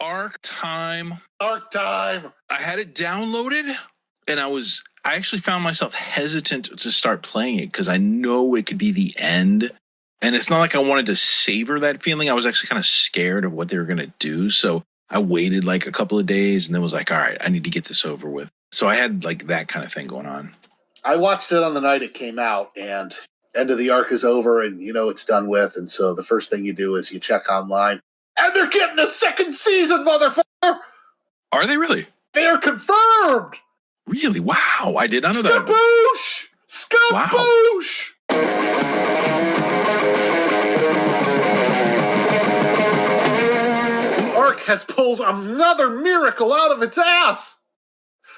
ARK time. ARK time. I had it downloaded, and I actually found myself hesitant to start playing it because I know it could be the end. And it's not like I wanted to savor that feeling. I was actually kind of scared of what they were going to do. So I waited like a couple of days and then was like, all right, I need to get this over with. So I had like that kind of thing going on. I watched it on the night it came out, and end of the ARK is over and you know it's done with. And so the first thing you do is you check online. And they're getting a second season, motherfucker! Are they really? They are confirmed! Really? Wow. I did not know that. Skaboosh! Skaboosh! The ARK has pulled another miracle out of its ass!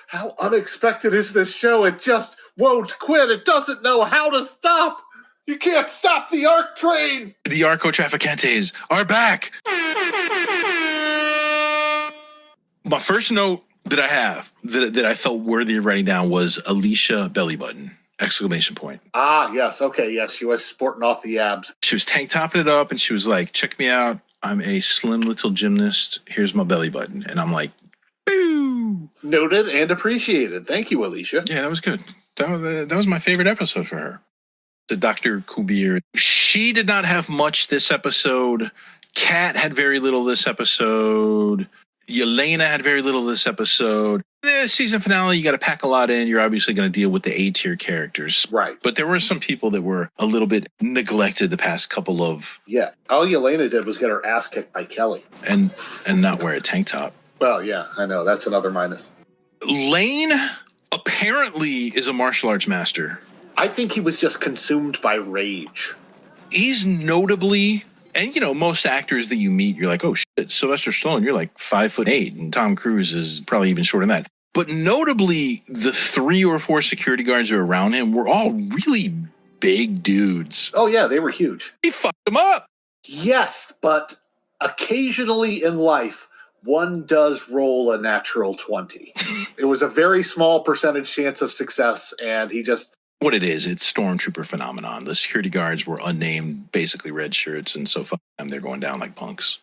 How unexpected is this show? It just won't quit. It doesn't know how to stop. You can't stop the ARK train. The Arco-Traficantes are back. My first note that I have that I felt worthy of writing down was Alicia belly button, exclamation point. Ah, yes. Okay, yes. She was sporting off the abs. She was tank topping it up and she was like, check me out. I'm a slim little gymnast. Here's my belly button. And I'm like, boo. Noted and appreciated. Thank you, Alicia. Yeah, that was good. That was my favorite episode for her. The Dr. Kubir. She did not have much this episode. Kat had very little this episode. Yelena had very little this episode. The season finale, you got to pack a lot in. You're obviously going to deal with the A-tier characters. Right. But there were some people that were a little bit neglected the past couple of... Yeah. All Yelena did was get her ass kicked by Kelly. And not wear a tank top. Well, yeah, I know. That's another minus. Lane apparently is a martial arts master. I think he was just consumed by rage. He's notably, and you know, most actors that you meet, you're like, oh shit, Sylvester Stallone, you're like 5'8", and Tom Cruise is probably even shorter than that. But notably, the 3 or 4 security guards who were around him were all really big dudes. Oh yeah, they were huge. He fucked them up. Yes, but occasionally in life, one does roll a natural 20. It was a very small percentage chance of success, and he just... What it is, it's stormtrooper phenomenon. The security guards were unnamed, basically red shirts, and so fuck them, they're going down like punks.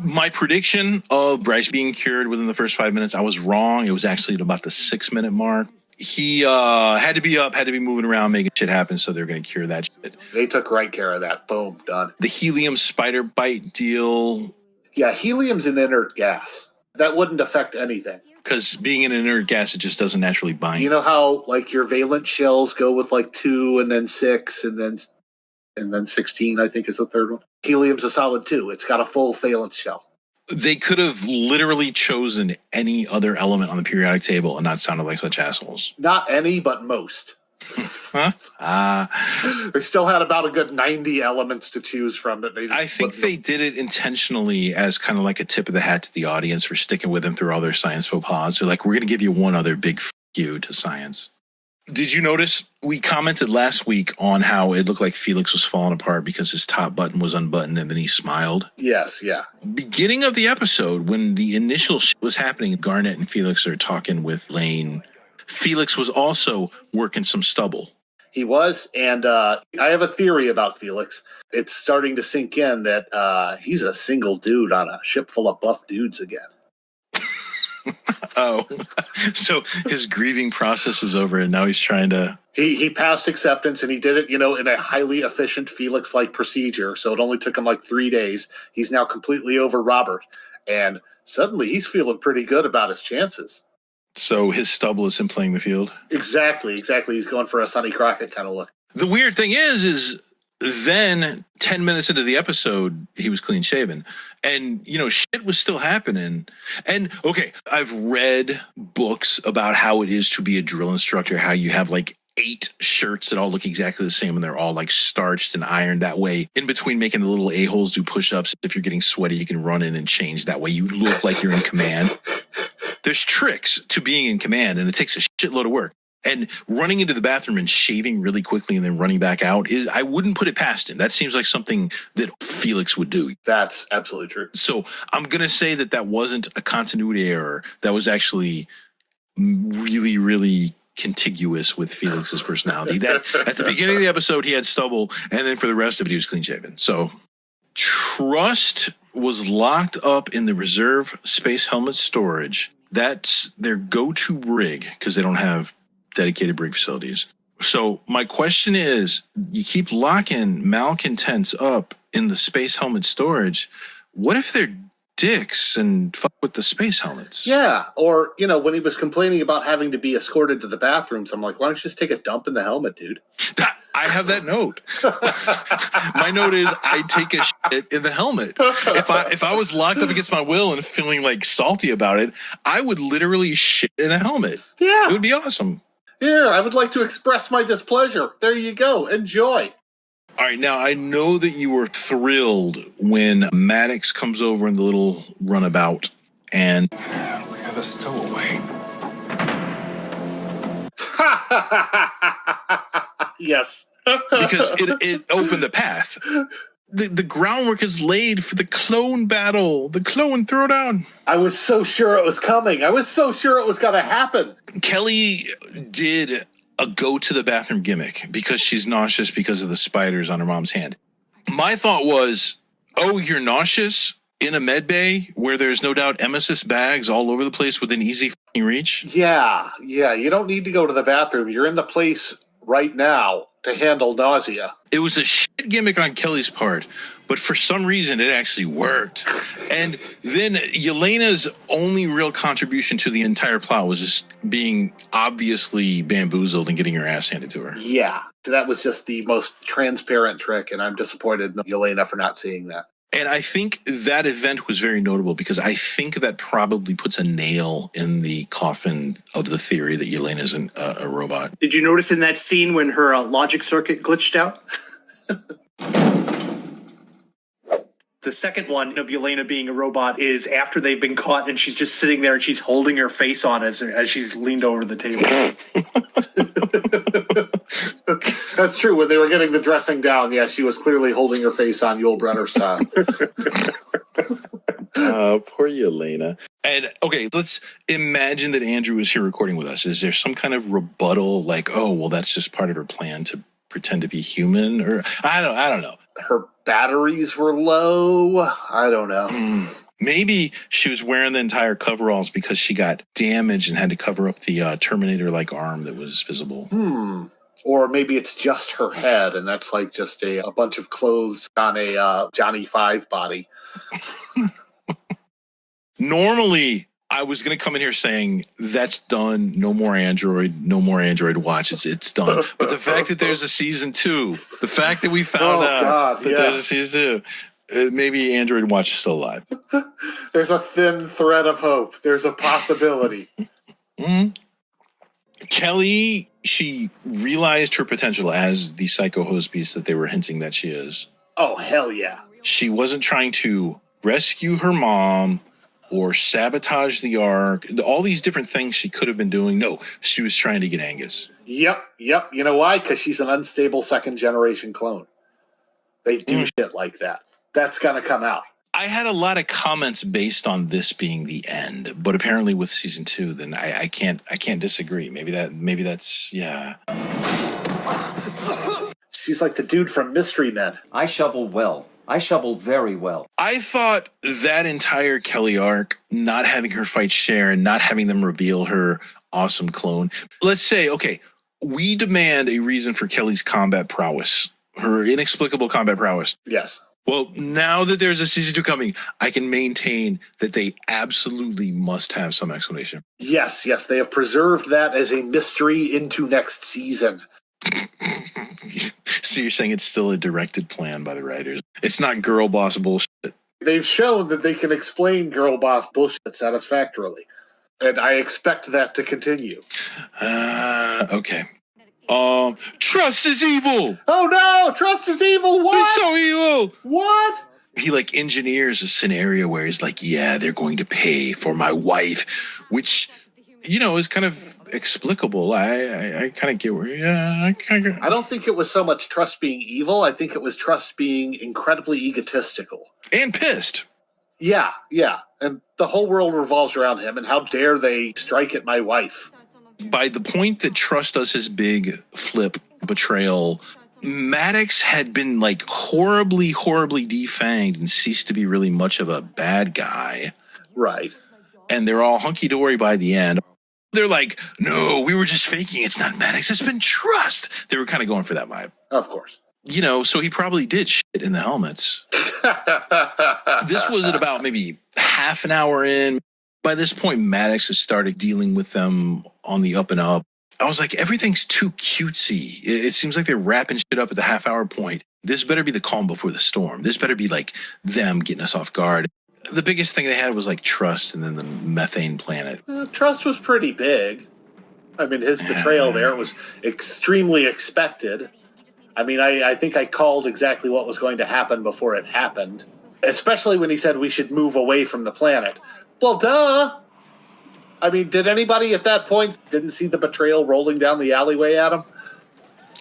My prediction of Bryce being cured within the first 5 minutes, I was wrong. It was actually at about the 6-minute mark. He had to be up, had to be moving around, making shit happen, so they're going to cure that shit. They took right care of that. Boom, done. The helium spider bite deal. Yeah, helium's an inert gas. That wouldn't affect anything. Because being an inert gas, it just doesn't naturally bind. You know how like your valent shells go with like 2 and then 6 and then 16, I think is the third one. Helium's a solid 2. It's got a full valence shell. They could have literally chosen any other element on the periodic table and not sounded like such assholes. Not any, but most. Huh? They still had about a good 90 elements to choose from. I think they did it intentionally as kind of like a tip of the hat to the audience for sticking with them through all their science faux pas. They're like, we're going to give you one other big f*** you to science. Did you notice we commented last week on how it looked like Felix was falling apart because his top button was unbuttoned and then he smiled? Yes, yeah. Beginning of the episode, when the initial shit was happening, Garnet and Felix are talking with Lane. Felix was also working some stubble. He was, and I have a theory about Felix. It's starting to sink in that he's a single dude on a ship full of buff dudes again. Oh, so his grieving process is over, and now he's trying to... He passed acceptance, and he did it, in a highly efficient Felix-like procedure, so it only took him like 3 days. He's now completely over Robert, and suddenly he's feeling pretty good about his chances. So his stubble is him playing the field? Exactly. He's going for a Sonny Crockett kind of look. The weird thing is then 10 minutes into the episode, he was clean shaven. And, shit was still happening. And, okay, I've read books about how it is to be a drill instructor, how you have like 8 shirts that all look exactly the same and they're all like starched and ironed that way. In between making the little a-holes do push-ups. If you're getting sweaty, you can run in and change. That way you look like you're in command. There's tricks to being in command, and it takes a shitload of work. And running into the bathroom and shaving really quickly and then running back out I wouldn't put it past him. That seems like something that Felix would do. That's absolutely true. So I'm going to say that wasn't a continuity error. That was actually really, really contiguous with Felix's personality. That at the beginning of the episode, he had stubble, and then for the rest of it, he was clean shaven. So trust was locked up in the reserve space helmet storage. That's their go-to rig because they don't have dedicated rig facilities. So my question is, you keep locking malcontents up in the space helmet storage. What if they're dicks and fuck with the space helmets? Yeah, or, when he was complaining about having to be escorted to the bathrooms, I'm like, why don't you just take a dump in the helmet, dude? I have that note. My note is I take a shit in the helmet. If I was locked up against my will and feeling like salty about it, I would literally shit in a helmet. Yeah. It would be awesome. Here, I would like to express my displeasure. There you go. Enjoy. All right, now I know that you were thrilled when Maddox comes over in the little runabout and we have a stowaway. Yes. because it opened a path. The groundwork is laid for the clone battle, the clone throwdown. I was so sure it was coming. I was so sure it was going to happen. Kelly did a go to the bathroom gimmick because she's nauseous because of the spiders on her mom's hand. My thought was, oh, you're nauseous in a med bay where there's no doubt emesis bags all over the place within easy fucking reach? Yeah. You don't need to go to the bathroom. You're in the place right now to handle nausea. It was a shit gimmick on Kelly's part, but for some reason it actually worked. And then Yelena's only real contribution to the entire plot was just being obviously bamboozled and getting her ass handed to her. Yeah, that was just the most transparent trick, and I'm disappointed in Yelena for not seeing that. And I think that event was very notable because I think that probably puts a nail in the coffin of the theory that Yelena's a robot. Did you notice in that scene when her logic circuit glitched out? The second one of Yelena being a robot is after they've been caught and she's just sitting there and she's holding her face on as she's leaned over the table. That's true. When they were getting the dressing down, yeah, she was clearly holding her face on Yul Brynner style. Poor Yelena. And okay, let's imagine that Andrew is here recording with us. Is there some kind of rebuttal like, oh, well, that's just part of her plan to pretend to be human? Or I don't know. Her batteries were low. I don't know. Maybe she was wearing the entire coveralls because she got damaged and had to cover up the Terminator-like arm that was visible. Or maybe it's just her head, and that's like just a bunch of clothes on a Johnny Five body. Normally, I was going to come in here saying, that's done, no more Android Watch, it's done. But the fact that there's a season 2, the fact that we found out that there's a season 2, maybe Android Watch is still alive. There's a thin thread of hope. There's a possibility. Kelly, she realized her potential as the psycho host beast that they were hinting that she is. Oh, hell yeah. She wasn't trying to rescue her mom or sabotage the ARK, all these different things she could have been doing. No, she was trying to get Angus. Yep. You know why? Because she's an unstable second-generation clone. They do shit like that. That's going to come out. I had a lot of comments based on this being the end, but apparently with season 2, then I can't disagree. Maybe that's yeah. She's like the dude from Mystery Men. I shovel well. I shovel very well. I thought that entire Kelly arc, not having her fight Sharon, not having them reveal her awesome clone. Let's say, okay, we demand a reason for Kelly's combat prowess, her inexplicable combat prowess. Yes. Well, now that there's a season 2 coming, I can maintain that they absolutely must have some explanation. Yes. They have preserved that as a mystery into next season. So you're saying it's still a directed plan by the writers. It's not girl boss bullshit. They've shown that they can explain girl boss bullshit satisfactorily. And I expect that to continue. Okay. Trust is evil. Oh no! Trust is evil. What? It's so evil. What? He like engineers a scenario where he's like, yeah, they're going to pay for my wife, which, you know, is kind of explicable. I kind of get where, I don't think it was so much trust being evil. I think it was trust being incredibly egotistical. And pissed. Yeah. And the whole world revolves around him, and how dare they strike at my wife? By the point that Trust does his big flip betrayal Maddox had been like horribly, horribly defanged and ceased to be really much of a bad guy. Right. And they're all hunky-dory by the end. They're like, no, we were just faking. It's not Maddox. It's been Trust. They were kind of going for that vibe. Of course. You know, so he probably did shit in the helmets. This was at about maybe half an hour in. By this point, Maddox has started dealing with them on the up and up. I was like, everything's too cutesy. It seems like they're wrapping shit up at the half-hour point. This better be the calm before the storm. This better be like them getting us off guard. The biggest thing they had was like Trust and then the methane planet. Trust was pretty big. I mean, his betrayal there was extremely expected. I mean, I think I called exactly what was going to happen before it happened, especially when he said we should move away from the planet. Well, duh. I mean, did anybody at that point didn't see the betrayal rolling down the alleyway at him?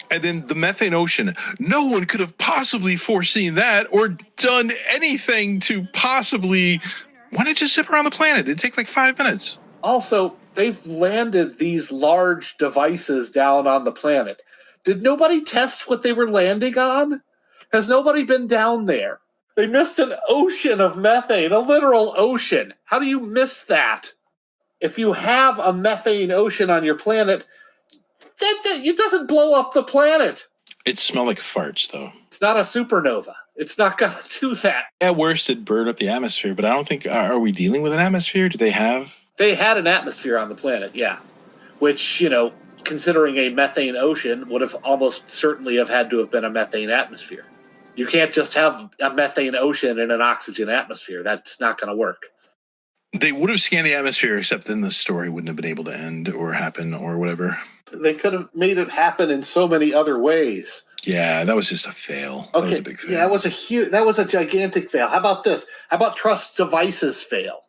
And then the methane ocean. No one could have possibly foreseen that or done anything to possibly... Why not just zip around the planet? It'd take like 5 minutes. Also, they've landed these large devices down on the planet. Did nobody test what they were landing on? Has nobody been down there? They missed an ocean of methane, a literal ocean. How do you miss that? If you have a methane ocean on your planet, it doesn't blow up the planet. It smelled like farts, though. It's not a supernova. It's not going to do that. At worst, it burned up the atmosphere, but I don't think... Are we dealing with an atmosphere? Do they have... They had an atmosphere on the planet, yeah. Which, you know, considering a methane ocean, would have almost certainly have had to have been a methane atmosphere. You can't just have a methane ocean in an oxygen atmosphere. That's not going to work. They would have scanned the atmosphere, except then the story wouldn't have been able to end or happen or whatever. They could have made it happen in so many other ways. Yeah, that was just a fail. Okay. That was a big fail. Yeah, that was a gigantic fail. How about this? How about Trust's devices fail?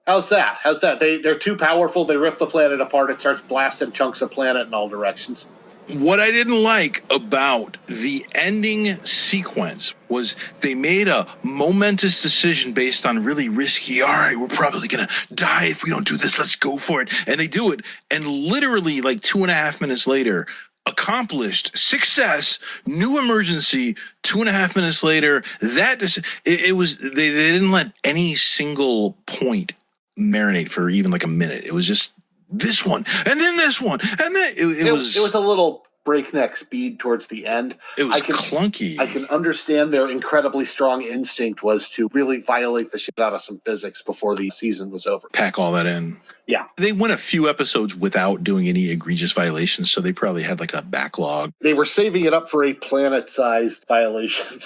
How's that? They're too powerful. They rip the planet apart. It starts blasting chunks of planet in all directions. What I didn't like about the ending sequence was they made a momentous decision based on really risky, all right, we're probably going to die if we don't do this, let's go for it. And they do it. And literally like 2.5 minutes later, accomplished success, new emergency, 2.5 minutes later, it was, they didn't let any single point marinate for even like a minute. It was just, this one, and then this one, and then it was a little breakneck speed towards the end. It was clunky. I can understand their incredibly strong instinct was to really violate the shit out of some physics before the season was over. Pack all that in. Yeah. They went a few episodes without doing any egregious violations, so they probably had like a backlog. They were saving it up for a planet-sized violation.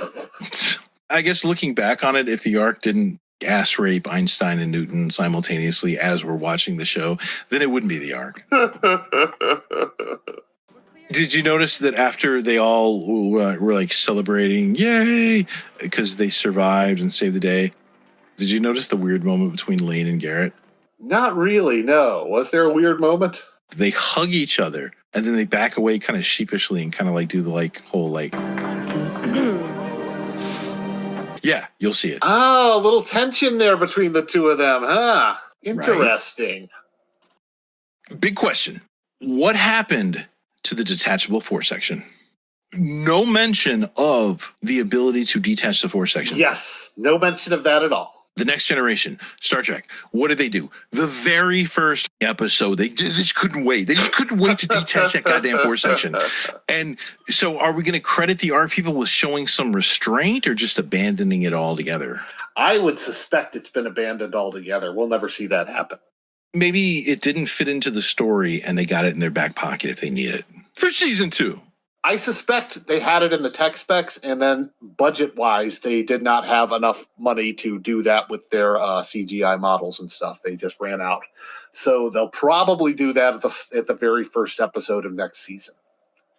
I guess looking back on it, if the ARK didn't ass rape Einstein and Newton simultaneously as we're watching the show, then it wouldn't be the ARK. Did you notice that after they all were like celebrating, yay, because they survived and saved the day, did you notice the weird moment between Lane and Garrett? Not really, no. Was there a weird moment? They hug each other and then they back away kind of sheepishly and kind of like do the like whole like... Yeah, you'll see it. Oh, a little tension there between the two of them, huh? Interesting. Right. Big question. What happened to the detachable force section? No mention of the ability to detach the force section. Yes, no mention of that at all. The Next Generation, Star Trek, what did they do? The very first episode, they just couldn't wait. They just couldn't wait to detach that goddamn force section. And so are we going to credit the ARK people with showing some restraint or just abandoning it altogether? I would suspect it's been abandoned altogether. We'll never see that happen. Maybe it didn't fit into the story and they got it in their back pocket if they need it. For season 2. I suspect they had it in the tech specs, and then budget-wise, they did not have enough money to do that with their CGI models and stuff. They just ran out. So they'll probably do that at the very first episode of next season.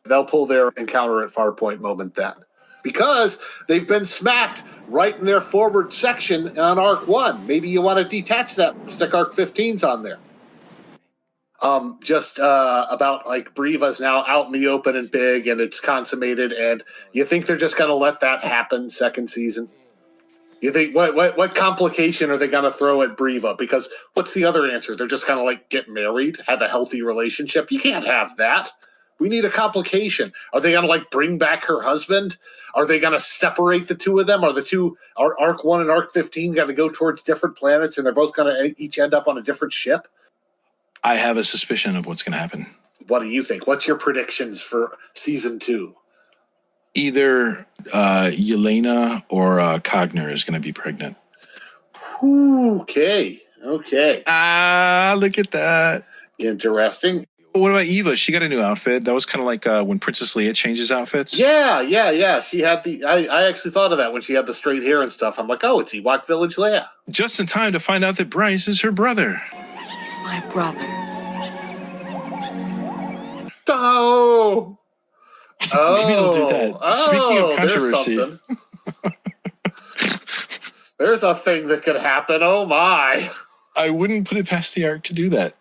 They'll pull their encounter at Farpoint moment then. Because they've been smacked right in their forward section on ARC 1. Maybe you want to detach that, stick ARC 15s on there. About like Breva's now out in the open and big and it's consummated, and you think they're just going to let that happen second season? You think what complication are they going to throw at Breva? Because what's the other answer? They're just going to like get married, have a healthy relationship. You can't have that. We need a complication. Are they going to bring back her husband? Are they going to separate the two of them? Are ARK 1 and ARK 15 going to go towards different planets and they're both going to each end up on a different ship? I have a suspicion of what's going to happen. What do you think? What's your predictions for season 2? Either Yelena or Cogner is going to be pregnant. Okay. Ah, look at that. Interesting. What about Eva? She got a new outfit. That was kind of like when Princess Leia changes outfits. Yeah. She had I actually thought of that when she had the straight hair and stuff. I'm like, oh, it's Ewok Village Leia. Just in time to find out that Bryce is her brother. He's my brother. Oh. Maybe they'll do that. Speaking of controversy. There's a thing that could happen. Oh, my. I wouldn't put it past the ARK to do that.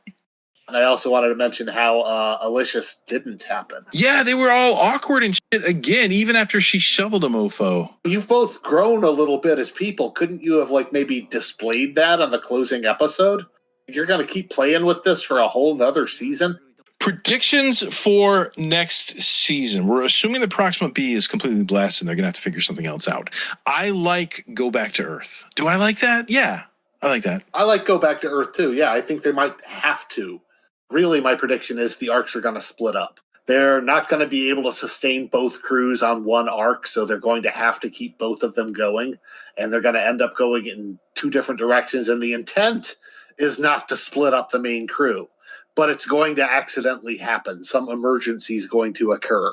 And I also wanted to mention how Alicia's didn't happen. Yeah, they were all awkward and shit again, even after she shoveled a mofo. You've both grown a little bit as people. Couldn't you have maybe displayed that on the closing episode? You're going to keep playing with this for a whole nother season? Predictions for next season. We're assuming the Proxima B is completely blasted and they're going to have to figure something else out. I like Go Back to Earth. Do I like that? Yeah, I like that. I like Go Back to Earth too. Yeah, I think they might have to. Really, my prediction is the ARCs are going to split up. They're not going to be able to sustain both crews on one ARC, so they're going to have to keep both of them going, and they're going to end up going in two different directions, and the intent is not to split up the main crew, but it's going to accidentally happen. Some emergency is going to occur.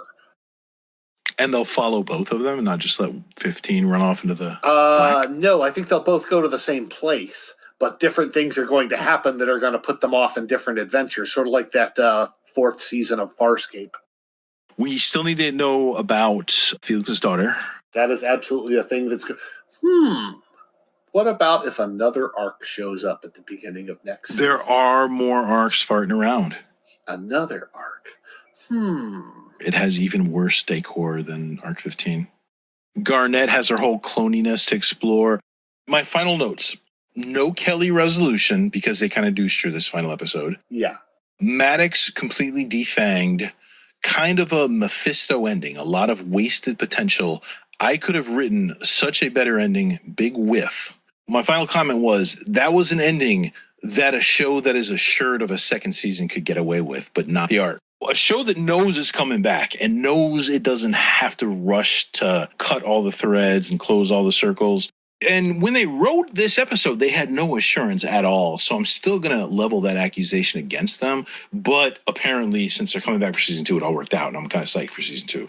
And they'll follow both of them and not just let 15 run off into the black? No, I think they'll both go to the same place, but different things are going to happen that are going to put them off in different adventures, sort of like that fourth season of Farscape. We still need to know about Felix's daughter. That is absolutely a thing that's good. What about if another ARC shows up at the beginning of next season? There are more ARCs farting around. Another ARC. It has even worse decor than ARC 15. Garnet has her whole cloniness to explore. My final notes. No Kelly resolution because they kind of douched her this final episode. Yeah. Maddox completely defanged. Kind of a Mephisto ending. A lot of wasted potential. I could have written such a better ending. Big whiff. My final comment was that was an ending that a show that is assured of a second season could get away with, but not the ARC. A show that knows is coming back and knows it doesn't have to rush to cut all the threads and close all the circles. And when they wrote this episode, they had no assurance at all. So I'm still going to level that accusation against them. But apparently, since they're coming back for season 2, it all worked out. And I'm kind of psyched for season 2.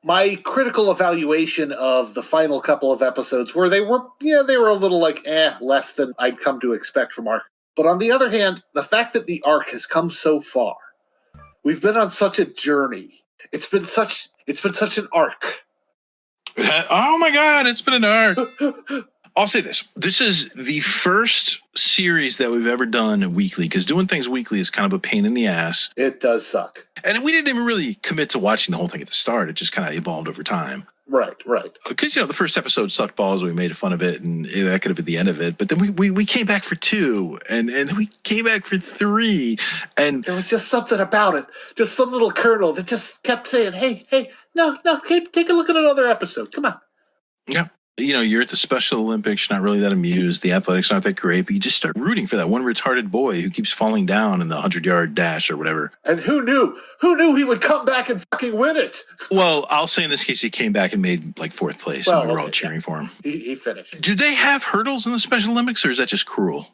My critical evaluation of the final couple of episodes where they were a little less than I'd come to expect from ARC. But on the other hand, the fact that the ARC has come so far, we've been on such a journey. It's been such an arc. Oh my God, it's been an arc. I'll say this. This is the first series that we've ever done weekly, because doing things weekly is kind of a pain in the ass. It does suck. And we didn't even really commit to watching the whole thing at the start. It just kind of evolved over time. Right. Because, the first episode sucked balls. We made fun of it, and that could have been the end of it. But then we came back for 2, and we came back for 3. And there was just something about it. Just some little kernel that just kept saying, hey, no, take a look at another episode. Come on. Yeah. You're at the Special Olympics, you're not really that amused. The athletics aren't that great, but you just start rooting for that one retarded boy who keeps falling down in the 100-yard dash or whatever. And who knew? Who knew he would come back and fucking win it? Well, I'll say in this case, he came back and made 4th place, and we were all cheering for him. He finished. Do they have hurdles in the Special Olympics, or is that just cruel?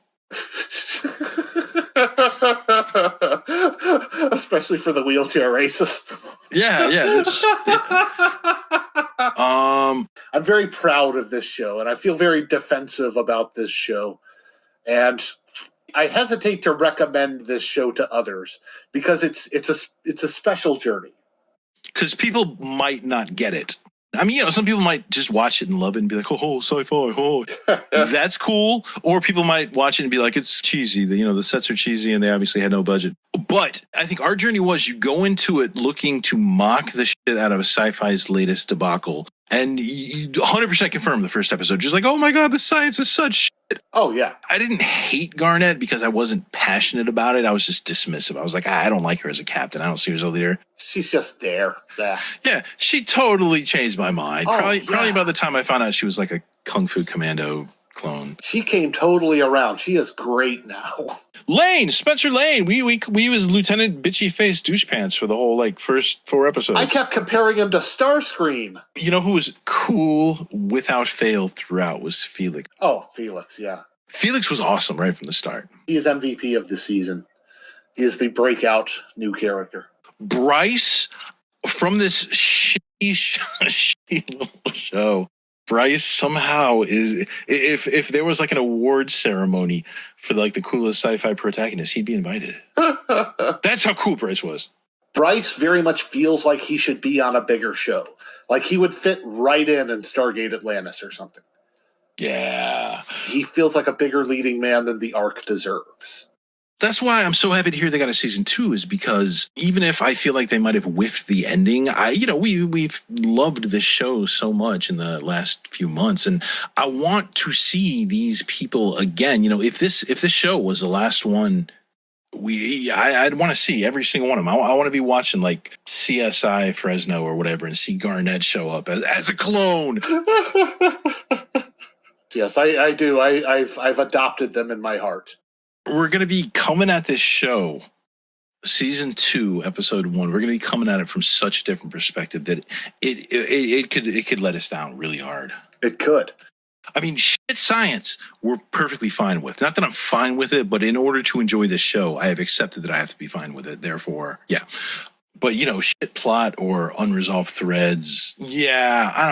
Especially for the wheelchair races. Yeah. I'm very proud of this show, and I feel very defensive about this show. And I hesitate to recommend this show to others because it's a special journey. Because people might not get it. I mean, some people might just watch it and love it and be like, oh, sci-fi, oh. That's cool. Or people might watch it and be like, it's cheesy. The sets are cheesy and they obviously had no budget. But I think our journey was you go into it looking to mock the shit out of sci-fi's latest debacle. And you 100% confirm the first episode. Just like, oh my God, the science is such shit. Oh, yeah. I didn't hate Garnett because I wasn't passionate about it. I was just dismissive. I was like, I don't like her as a captain. I don't see her as a leader. She's just there. Yeah. Yeah, she totally changed my mind. Oh, Probably by the time I found out she was like a Kung Fu Commando clone. She came totally around. She is great now. Spencer Lane. We was Lieutenant Bitchy Face Douchepants for the whole like first 4 episodes. I kept comparing him to Starscream. You know who was cool without fail throughout was Felix. Oh, Felix, yeah. Felix was awesome right from the start. He is MVP of the season. He is the breakout new character. Bryce, from this shitty little show, Bryce somehow is, if there was like an award ceremony for like the coolest sci-fi protagonist, he'd be invited. That's how cool Bryce was. Bryce very much feels like he should be on a bigger show. Like he would fit right in Stargate Atlantis or something. Yeah. He feels like a bigger leading man than the ARK deserves. That's why I'm so happy to hear they got a season 2, is because even if I feel like they might have whiffed the ending, we've loved this show so much in the last few months, and I want to see these people again. If this show was the last one, I'd want to see every single one of them. I want to be watching like CSI Fresno or whatever and see Garnett show up as a clone. Yes, I do. I've adopted them in my heart. We're going to be coming at this show, season 2, episode 1. We're going to be coming at it from such a different perspective that it could let us down really hard. It could. I mean, shit science, we're perfectly fine with. Not that I'm fine with it, but in order to enjoy this show, I have accepted that I have to be fine with it. Therefore, yeah. But shit plot or unresolved threads, yeah, I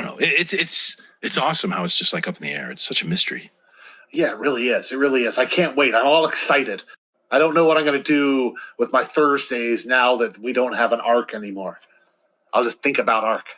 don't know. It's awesome how it's just like up in the air. It's such a mystery. Yeah, it really is. It really is. I can't wait. I'm all excited. I don't know what I'm going to do with my Thursdays now that we don't have an ARK anymore. I'll just think about ARK.